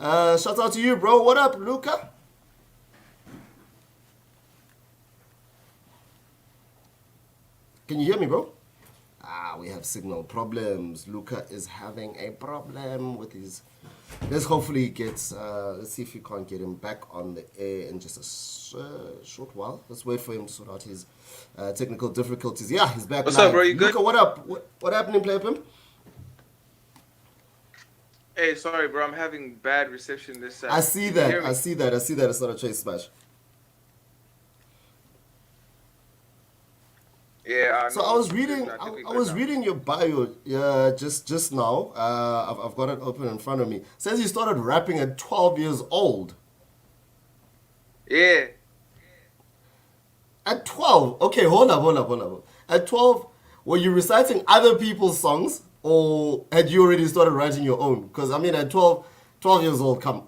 Shout out to you, bro. What up, Luca? Can you hear me, bro? We have signal problems. Luca is having a problem with his. Let's hopefully get. Let's see if we can't get him back on the air in just a short while. Let's wait for him to sort out his technical difficulties. Yeah, he's back What's up, bro? live. You good? Luca, what up? What happened in Play Pimp? Hey, sorry, bro. I'm having bad reception this I side. see Can you that. hear I me? see that. I see that. It's not a chase smash. Yeah, So I no was issues. reading, I think we I good was now. reading your bio, just now. I've got it open in front of me. It says you started rapping at 12 years old. Yeah. At 12, okay, hold up. At 12, were you reciting other people's songs, or had you already started writing your own? Because I mean, at 12 years old, come.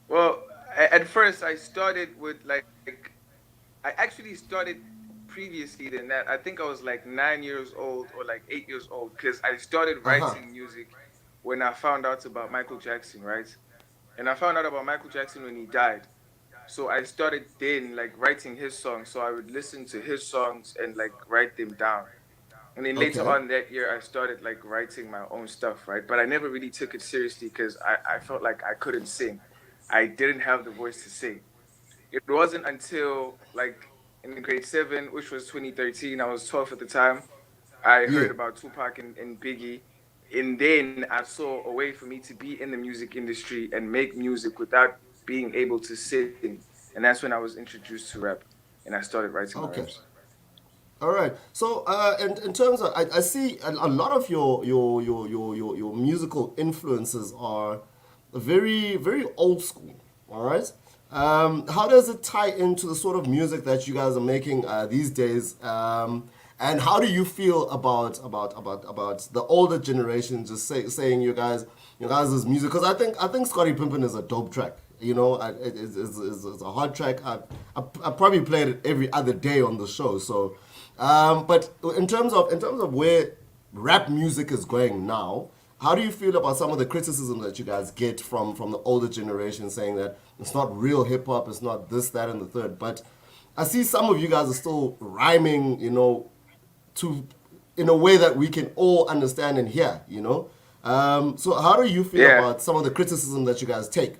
Well, at first I started with I actually started previously than that. I think I was like 9 years old or like 8 years old because I started Uh huh. writing music when I found out about Michael Jackson, right? And I found out about Michael Jackson when he died. So I started then like writing his songs. So I would listen to his songs and like write them down. And then later Okay. on that year, I started like writing my own stuff, right? But I never really took it seriously because I felt like I couldn't sing. I didn't have the voice to sing. It wasn't until like in grade 7, which was 2013, I was 12 at the time, I Yeah. heard about Tupac and Biggie. And then I saw a way for me to be in the music industry and make music without being able to sing. And that's when I was introduced to rap and I started writing my Okay. raps. All right. So, in terms of, I see a lot of your musical influences are very old school. All right. How does it tie into the sort of music that you guys are making these days? And how do you feel about the older generation just saying you guys' music? Because I think Scotty Pimpin is a dope track. You know, it's a hard track. I probably played it every other day on the show. So, but in terms of where rap music is going now, how do you feel about some of the criticism that you guys get from the older generation saying that it's not real hip hop, it's not this, that, and the third? But I see some of you guys are still rhyming, to in a way that we can all understand and hear. So how do you feel Yeah. about some of the criticism that you guys take?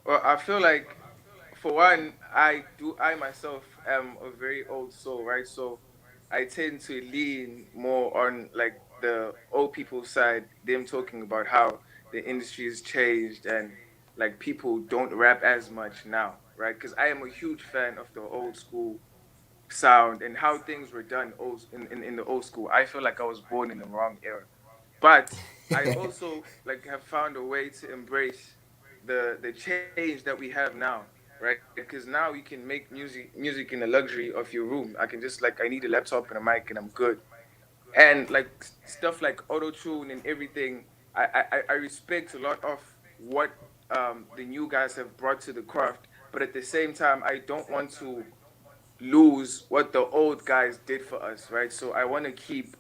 Well, I feel like for one, I myself am a very old soul, right? So I tend to lean more on like the old people's side, them talking about how the industry has changed and like people don't rap as much now, right? Because I am a huge fan of the old school sound and how things were done in the old school. I feel like I was born in the wrong era. But I also like have found a way to embrace the change that we have now, right? Because now you can make music in the luxury of your room. I can just like I need a laptop and a mic and I'm good. And like stuff like auto tune and everything, I respect a lot of what the new guys have brought to the craft. But at the same time, I don't want to lose what the old guys did for us, right? So I want to keep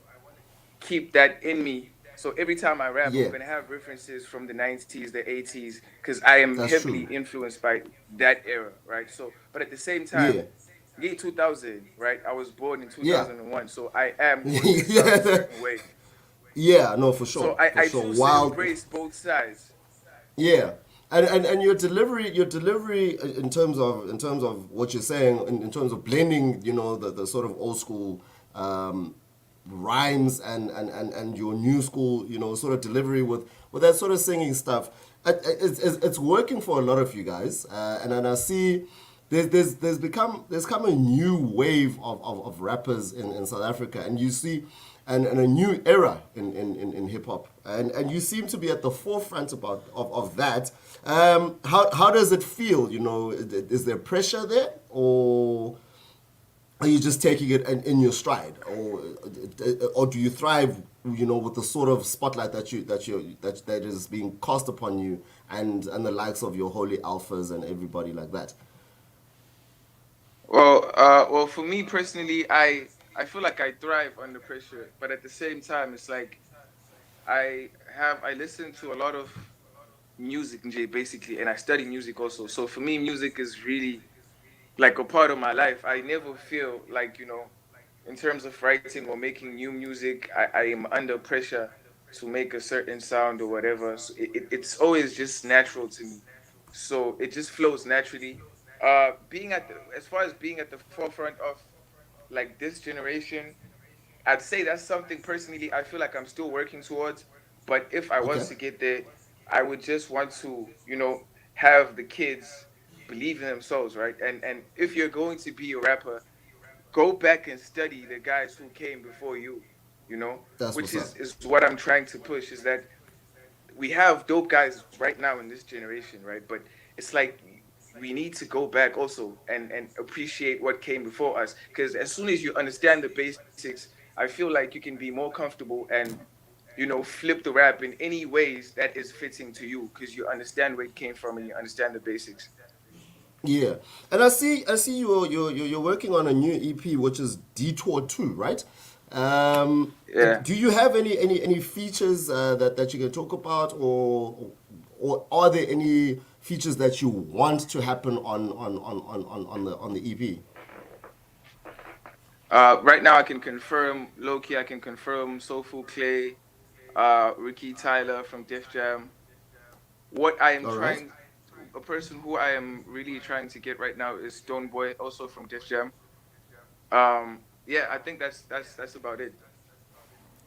that in me. So every time I rap, I'm Yeah, gonna have references from the 90s, the 80s, because I am that's heavily true. influenced by that era, right? So, but at the same Yeah, time, year 2000, right? I was born in yeah. 2001, so I am going to sound a Yeah, certain way. yeah, no, So for I sure. choose to Wild, embrace both sides. yeah, and your delivery in terms of what you're saying in terms of blending, the sort of old school um, rhymes and your new school, sort of delivery with that sort of singing stuff. It's working for a lot of you guys, and I see there's come a new wave of rappers in South Africa, and you see and a new era in hip hop, and you seem to be at the forefront of that. How does it feel? Is there pressure there, or are you just taking it in your stride, or do you thrive, with the sort of spotlight that is being cast upon you, and the likes of your holy alphas and everybody like that? Well, for me personally, I feel like I thrive under pressure, but at the same time, it's like I listen to a lot of music, Jay, basically, and I study music also. So for me, music is really like a part of my life. I never feel like, in terms of writing or making new music, I am under pressure to make a certain sound or whatever. So it's always just natural to me. So it just flows naturally. Being at as far as being at the forefront of like this generation, I'd say that's something personally I feel like I'm still working towards. But if I Okay. was to get there, I would just want to, have the kids believe in themselves, right? And if you're going to be a rapper, go back and study the guys who came before you, That's which what's up. is what I'm trying to push is that we have dope guys right now in this generation, right? But it's like we need to go back also and appreciate what came before us. Because as soon as you understand the basics, I feel like you can be more comfortable and flip the rap in any ways that is fitting to you because you understand where it came from and you understand the basics. Yeah, and I see you're working on a new EP, which is Detour 2, right? Yeah. Do you have any features that you can talk about, or are there any features that you want to happen on the EP? Right now, I can confirm Loki. I can confirm Soulful Clay, Ricky Tyler from Def Jam. What I am All right. trying, a person who I am really trying to get right now is Stone Boy, also from Def Jam. Yeah, I think that's about it.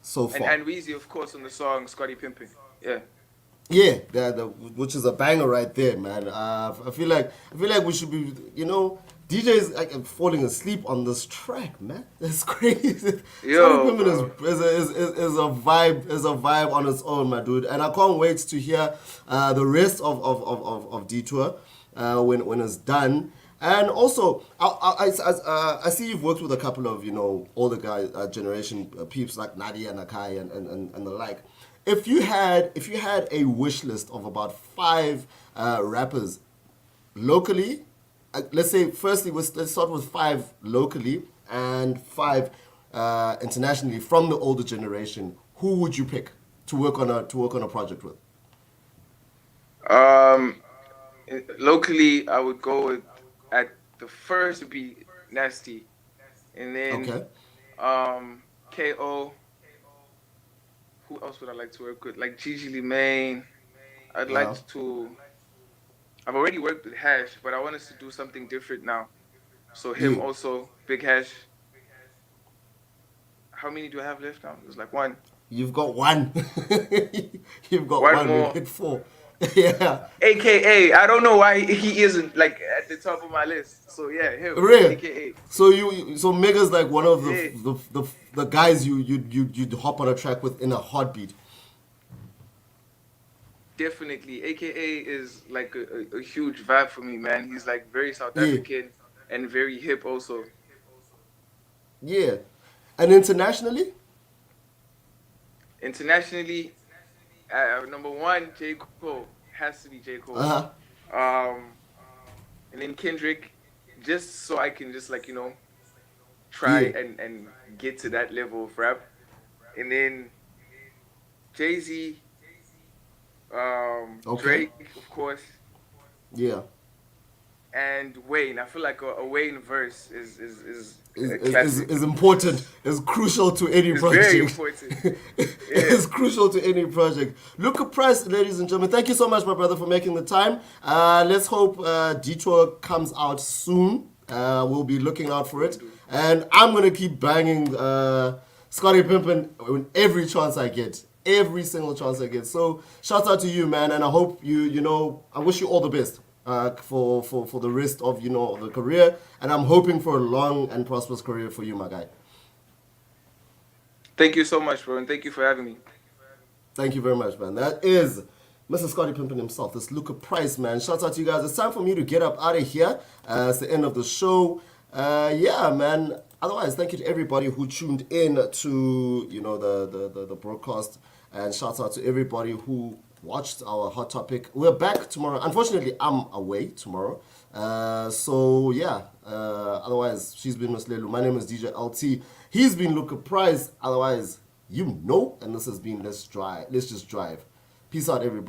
So far. And Weezy, of course, on the song Scotty Pimpin'. Yeah, Yeah, which is a banger right there, man. I feel like we should be, DJs like falling asleep on this track, man. That's crazy. Scotty yo, Pippen bro. is a vibe on its own, my dude. And I can't wait to hear the rest of Detour when it's done. And also, I see you've worked with a couple of older guys, generation peeps like Nadia Nakai and the like. If you had a wish list of about five rappers locally, let's say firstly let's start with five locally and five internationally from the older generation. Who would you pick to work on a project with? Um, locally, I would go with at the first would be Nasty, and then Okay. KO. Who else would I like to work with? Like Gigi Limaine. I'd like Uh, to. I've already worked with Hash, but I want us to do something different now. So him yeah. also, Big Hash. How many do I have left now? There's like one. You've got one. You've got One one. We've more. hit four. Yeah. AKA. I don't know why he isn't like at the top of my list. So yeah, him. Real. AKA. So Mega's like one of the Yeah, the, the, the guys you'd hop on a track with in a heartbeat. definitely. AKA is like a huge vibe for me, man. He's like very South Yeah. African and very hip also. Yeah. And internationally? Internationally, number one, J. Cole. Has to be J. Cole. Uh-huh. Um, and then Kendrick, just so I can just like, try Yeah. and get to that level of rap. And then Jay-Z, Okay. Drake, of course, Yeah. and Wayne. I feel like a Wayne verse is Is, a is, is, classic. is important, is crucial to any It's very project. important. Yeah. It's crucial to any project. Luca Price, ladies and gentlemen, thank you so much, my brother, for making the time. Let's hope Detour comes out soon. We'll be looking out for Will it. do. And I'm going to keep banging Scotty Pimpin in every chance I get. Every single chance I get. So, shout out to you, man. And I hope I wish you all the best for the rest of the career, and I'm hoping for a long and prosperous career for you, my guy. Thank you so much, bro, and thank you for having me. Thank you very much, man. That is Mr. Scotty Pimpin himself. This Luca Price, man. Shout out to you guys. It's time for me to get up out of here. It's the end of the show. Yeah, man. Otherwise, thank you to everybody who tuned in to the broadcast, and shout out to everybody who watched our hot topic. We're back tomorrow. Unfortunately, I'm away tomorrow. So yeah. Otherwise, she's been Miss Lelu. My name is DJ LT. He's been Luca Price. Otherwise, you know. And this has been Let's Drive. Let's Just Drive. Peace out, everybody.